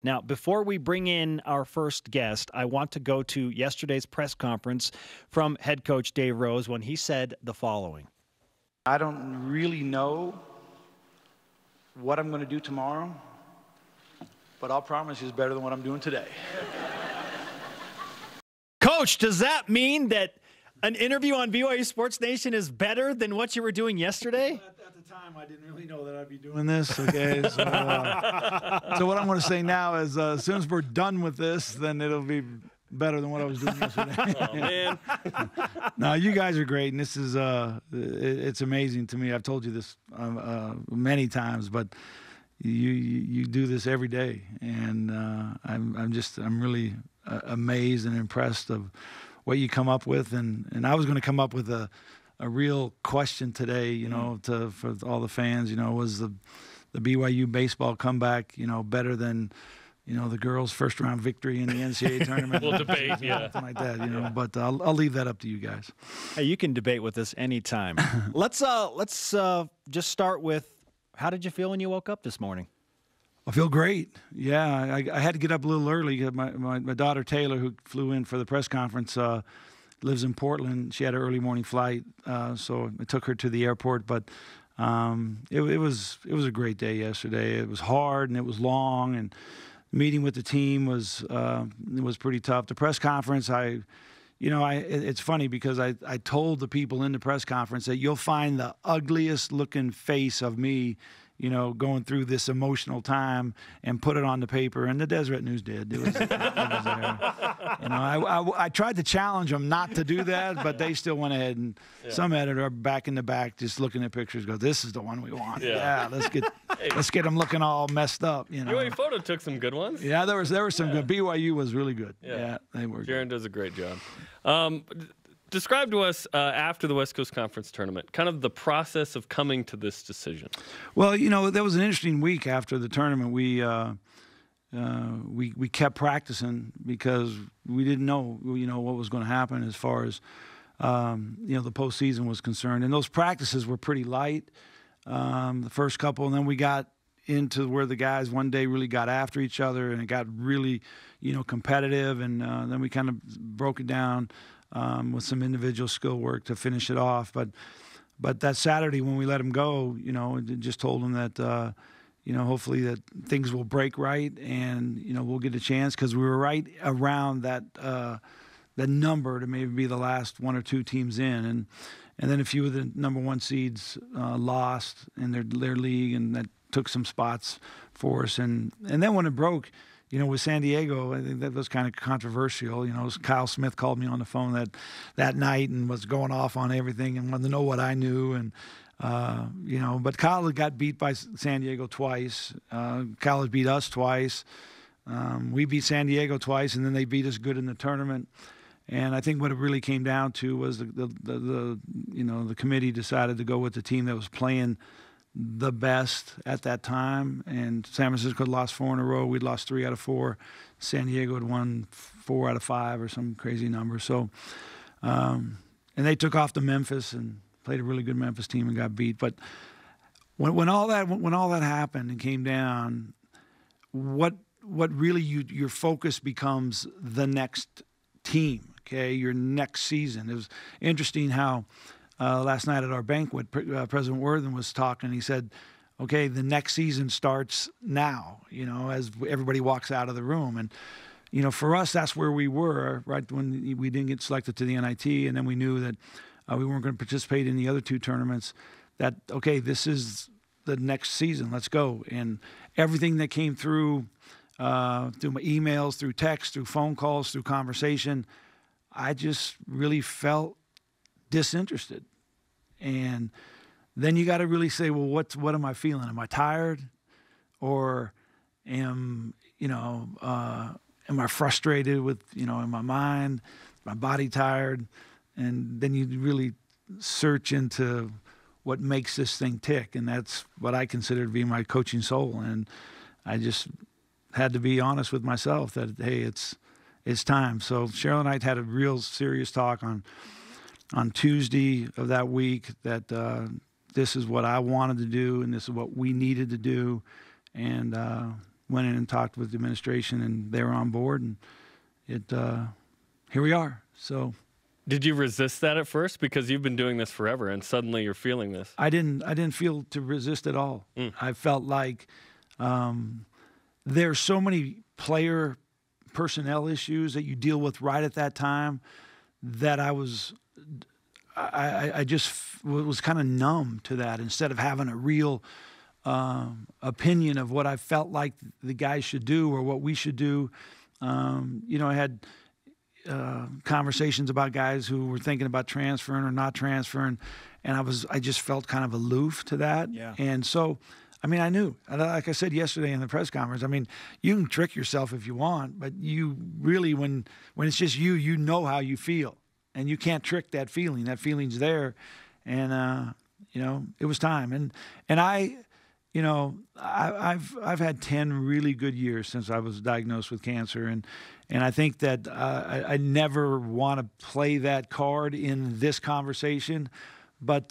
Now, before we bring in our first guest, I want to go to yesterday's press conference from head coach Dave Rose when he said the following. I don't really know what I'm going to do tomorrow, but I'll promise you it's better than what I'm doing today. Coach, does that mean that an interview on BYU Sports Nation is better than what you were doing yesterday? At the time, I didn't really know that I'd be doing this, okay? So, so what I'm going to say now is as soon as we're done with this, then it'll be better than what I was doing yesterday. Oh, man. No, you guys are great, and this is it's amazing to me. I've told you this many times, but you do this every day, and I'm really amazed and impressed of what you come up with, and I was going to come up with a real question today, you know, for all the fans, you know, was the BYU baseball comeback, you know, better than, you know, the girls' first-round victory in the NCAA tournament? We'll debate, yeah. Something like that, you know, but I'll leave that up to you guys. Hey, you can debate with us anytime. Let's just start with, how did you feel when you woke up this morning? I feel great. Yeah, I had to get up a little early. My daughter Taylor, who flew in for the press conference, lives in Portland. She had an early morning flight, so I took her to the airport. But it was a great day yesterday. It was hard and it was long, and meeting with the team was pretty tough. The press conference, it's funny because I told the people in the press conference that you'll find the ugliest looking face of me, you know, going through this emotional time, and put it on the paper, and the Deseret News did. It was there. You know, I tried to challenge them not to do that, but they still went ahead, and some editor back in the back just looking at pictures goes, "This is the one we want. Yeah, let's get them looking all messed up." You know, BYU Photo took some good ones. Yeah, there were some good. BYU was really good. Yeah, they were. Jaron does a great job. Describe to us after the West Coast Conference tournament, kind of the process of coming to this decision. Well, you know, that was an interesting week after the tournament. We kept practicing because we didn't know, you know, what was going to happen as far as you know, the postseason was concerned. And those practices were pretty light, the first couple, and then we got into where the guys one day really got after each other, and it got really, you know, competitive, and then we kind of broke it down with some individual skill work to finish it off. But that Saturday when we let them go, you know, just told them that, you know, hopefully that things will break right, and, you know, we'll get a chance, because we were right around that number to maybe be the last one or two teams in. And then a few of the number one seeds lost in their league, and that took some spots for us. And then when it broke, you know, with San Diego, I think that was kind of controversial. You know, Kyle Smith called me on the phone that night and was going off on everything and wanted to know what I knew. And, you know, but Kyle got beat by San Diego twice. Kyle had beat us twice. We beat San Diego twice, and then they beat us good in the tournament. And I think what it really came down to was the you know, the committee decided to go with the team that was playing the best at that time. And San Francisco had lost 4 in a row. We'd lost 3 out of 4. San Diego had won 4 out of 5 or some crazy number. So, and they took off to Memphis and played a really good Memphis team and got beat. But when all that happened and came down, what really your focus becomes the next team, okay, your next season. It was interesting how last night at our banquet, President Worthen was talking. He said, okay, the next season starts now, you know, as everybody walks out of the room. And, you know, for us, that's where we were right when we didn't get selected to the NIT, and then we knew that we weren't going to participate in the other 2 tournaments, that, okay, this is the next season. Let's go. And everything that came through my emails, through text, through phone calls, through conversation, I just really felt disinterested. And then you got to really say, well, what am I feeling? Am I tired, or am I frustrated with, you know, in my mind, my body tired? And then you really search into what makes this thing tick, and that's what I consider to be my coaching soul. And I just had to be honest with myself that, hey, it's time. So Cheryl and I had a real serious talk on Tuesday of that week that this is what I wanted to do, and this is what we needed to do. And went in and talked with the administration, and they were on board, and here we are. So. Did you resist that at first? Because you've been doing this forever, and suddenly you're feeling this. I didn't feel to resist at all. I felt like there's so many player personnel issues that you deal with right at that time that I just was kind of numb to that, instead of having a real opinion of what I felt like the guys should do or what we should do. I had conversations about guys who were thinking about transferring or not transferring, and I just felt kind of aloof to that. Yeah. And so, I knew, like I said yesterday in the press conference, you can trick yourself if you want, but you really, when it's just you know how you feel, and you can't trick that feeling. That feeling's there, and it was time. And I've had 10 really good years since I was diagnosed with cancer, and I think that I never want to play that card in this conversation, but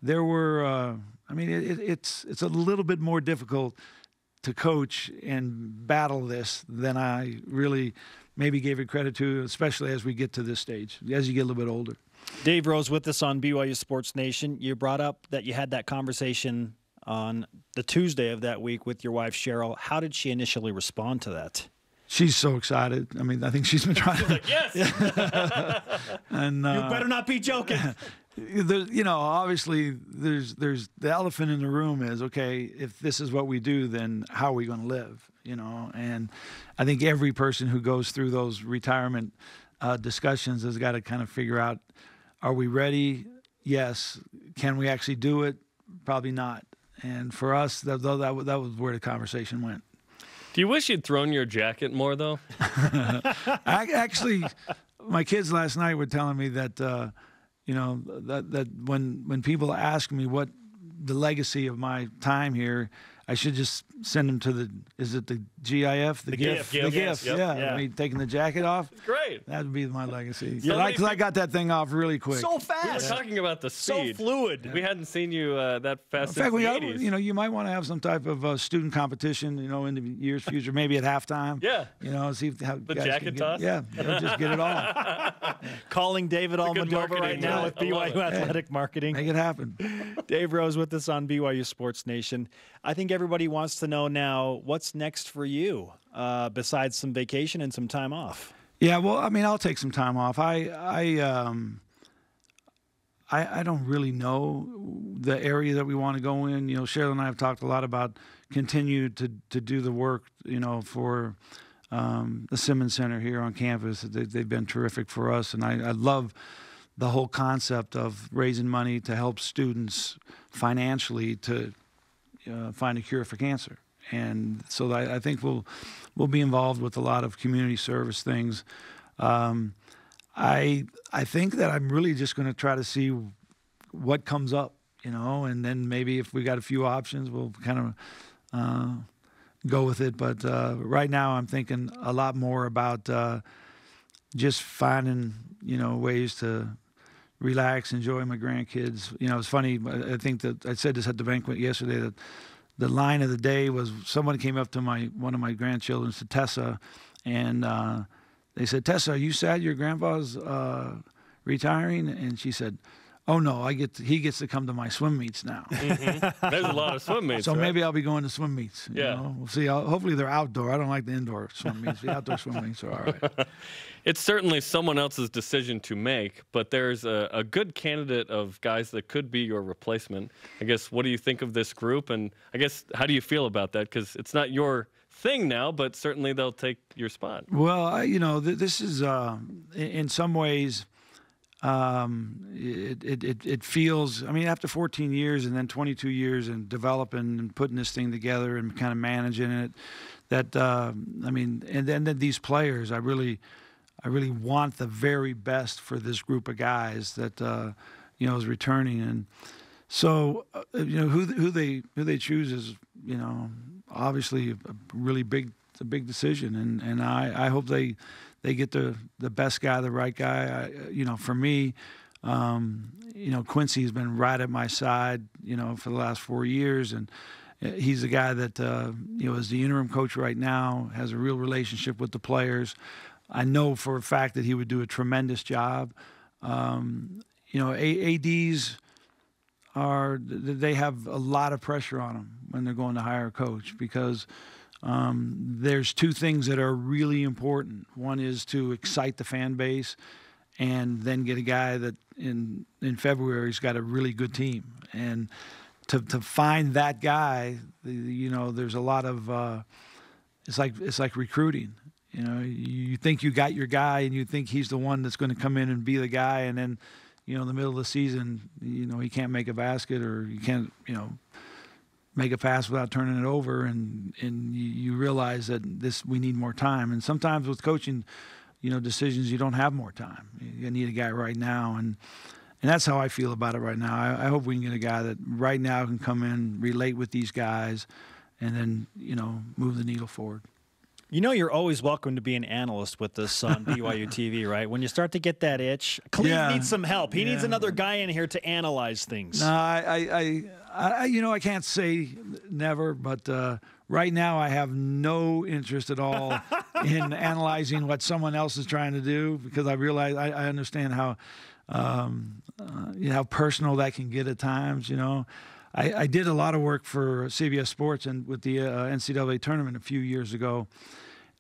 there were. It's a little bit more difficult to coach and battle this than I really maybe gave it credit to, especially as we get to this stage, as you get a little bit older. Dave Rose with us on BYU Sports Nation. You brought up that you had that conversation on the Tuesday of that week with your wife, Cheryl. How did she initially respond to that? She's so excited. I think she's been trying to. Like, yes! And you better not be joking. Obviously, there's the elephant in the room is, okay, if this is what we do, then how are we going to live? And I think every person who goes through those retirement discussions has got to kind of figure out, are we ready? Yes. Can we actually do it? Probably not. And for us, that was where the conversation went. Do you wish you'd thrown your jacket more, though? Actually, my kids last night were telling me that, that when people ask me what the legacy of my time here, I should just send them to the GIF? The GIF. The GIF, yep. yeah. Taking the jacket off. It's great. That would be my legacy. Because I got that thing off really quick. So fast. We were talking about the speed. So fluid. We hadn't seen you that fast In fact, since the 80s. you might want to have some type of student competition, in the year's future, maybe at halftime. Yeah. See how The guys jacket toss? Just get it on. Calling David Almodovar right now with BYU Athletic Marketing. Make it happen. Dave Rose with us on BYU Sports Nation. I think everybody wants to know now, what's next for you besides some vacation and some time off? Yeah, well, I'll take some time off. I don't really know the area that we want to go in. Cheryl and I have talked a lot about continue to do the work, for the Simmons Center here on campus. They've been terrific for us, and I love the whole concept of raising money to help students financially to find a cure for cancer. And so I think we'll be involved with a lot of community service things. I think that I'm really just going to try to see what comes up, and then maybe if we got a few options, we'll kind of go with it. But right now I'm thinking a lot more about just finding, ways to relax, enjoy my grandkids. It's funny. I think that I said this at the banquet yesterday, that the line of the day was someone came up to one of my grandchildren, to Tessa, and they said, "Tessa, are you sad your grandpa's retiring?" And she said, "Oh no, he gets to come to my swim meets now." Mm-hmm. There's a lot of swim meets. So right? maybe I'll be going to swim meets. Yeah. We'll see. Hopefully they're outdoor. I don't like the indoor swim meets. The outdoor swim meets are all right. It's certainly someone else's decision to make, but there's a good candidate of guys that could be your replacement. I guess, what do you think of this group? And I guess, how do you feel about that? Because it's not your thing now, but certainly they'll take your spot. Well, this is, in some ways, it feels, after 14 years and then 22 years and developing and putting this thing together and kind of managing it, that, and then these players, I really want the very best for this group of guys that, is returning. And so, who they choose is, obviously it's a big decision. And I hope they get the best guy, the right guy. For me, Quincy has been right at my side, for the last 4 years. He's a guy that is the interim coach right now, has a real relationship with the players. I know for a fact that he would do a tremendous job. ADs they have a lot of pressure on them when they're going to hire a coach, because there's two things that are really important. One is to excite the fan base, and then get a guy that in February's got a really good team. And to find that guy, there's a lot of it's like recruiting. You think you got your guy, and you think he's the one that's going to come in and be the guy, and then in the middle of the season, he can't make a basket, or you can't make a pass without turning it over, and you realize that we need more time. And sometimes with coaching decisions, you don't have more time. You need a guy right now, and that's how I feel about it right now. I hope we can get a guy that right now can come in, relate with these guys, and then move the needle forward. You're always welcome to be an analyst with us on BYUtv, right? When you start to get that itch, Cleve needs some help. He needs another guy in here to analyze things. No, I can't say never, but right now I have no interest at all in analyzing what someone else is trying to do, because I realize I understand how personal that can get at times. I did a lot of work for CBS Sports and with the NCAA tournament a few years ago,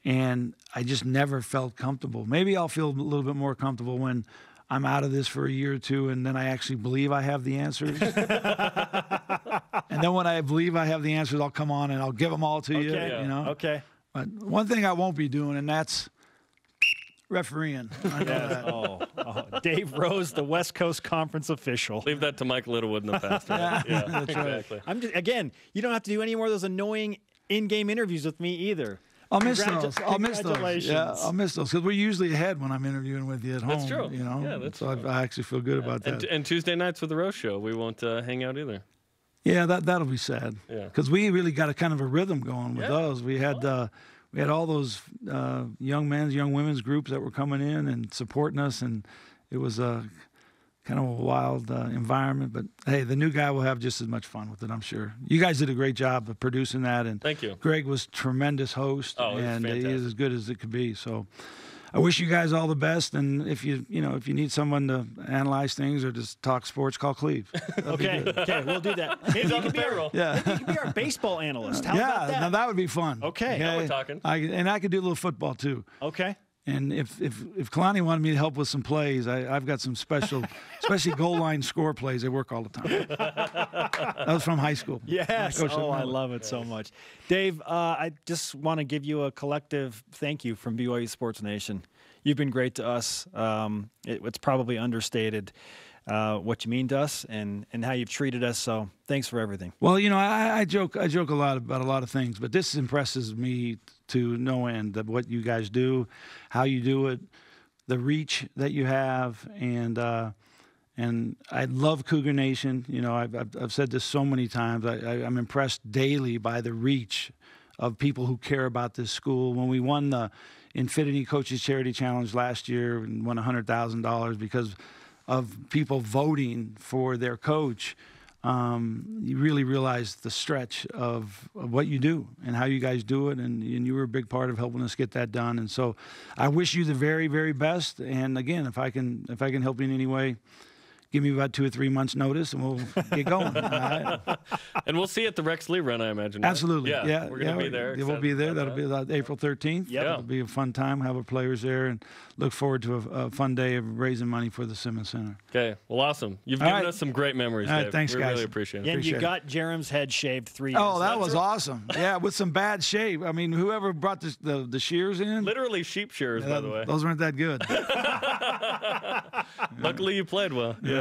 and I just never felt comfortable. Maybe I'll feel a little bit more comfortable when I'm out of this for a year or two, and then I actually believe I have the answers. And then when I believe I have the answers, I'll come on and I'll give them all to you. Okay. But one thing I won't be doing, and that's refereeing. I know that. Dave Rose, the West Coast Conference official. Leave that to Mike Littlewood in the past. Right? Yeah, that's right. Exactly. You don't have to do any more of those annoying in-game interviews with me either. I'll miss those. Congratulations. Yeah, I'll miss those, because we're usually ahead when I'm interviewing with you at home. That's true. Yeah, that's so I actually feel good about that. And Tuesday nights with the Rose Show, we won't hang out either. Yeah, that'll be sad. Yeah, because we really got a kind of a rhythm going with those. We had all those young men's, young women's groups that were coming in and supporting us, and it was kind of a wild environment. But hey, the new guy will have just as much fun with it, I'm sure. You guys did a great job of producing that, and thank you. Greg was a tremendous host, and he is as good as it could be. So I wish you guys all the best. And if you need someone to analyze things or just talk sports, call Cleve. Okay, we'll do that. He's on the payroll. Maybe you could be our baseball analyst. How about that? Now that would be fun. Okay. Now we're talking. I could do a little football too. Okay. And if Kalani wanted me to help with some plays, I've got some special, especially goal line score plays. They work all the time. That was from high school. Yes. I love it so much. Dave, I just want to give you a collective thank you from BYU Sports Nation. You've been great to us. It's probably understated what you mean to us and how you've treated us. So thanks for everything. Well, I joke a lot about a lot of things, but this impresses me to no end of what you guys do, how you do it, the reach that you have, and I love Cougar Nation. I've said this so many times. I'm impressed daily by the reach of people who care about this school. When we won the Infinity Coaches Charity Challenge last year and won $100,000 because of people voting for their coach, you really realize the stretch of what you do and how you guys do it, and you were a big part of helping us get that done. And so I wish you the very, very best. And again, if I can help you in any way, give me about 2 or 3 months notice and we'll get going. All right? And we'll see you at the Rex Lee run, I imagine. Right? Absolutely. Yeah. We're going to be there. We'll be there. That'll be April 13th. Yep. It'll be a fun time. Have our players there, and look forward to a fun day of raising money for the Simmons Center. Okay. Well, awesome. You've given us some great memories, Dave. Thanks, we guys. really appreciate it. And you got Jerem's head shaved 3 years. Oh, that was awesome. Yeah, with some bad shave. I mean, whoever brought the shears in. Literally sheep shears, by the way. Those weren't that good. Luckily, you played well. Yeah.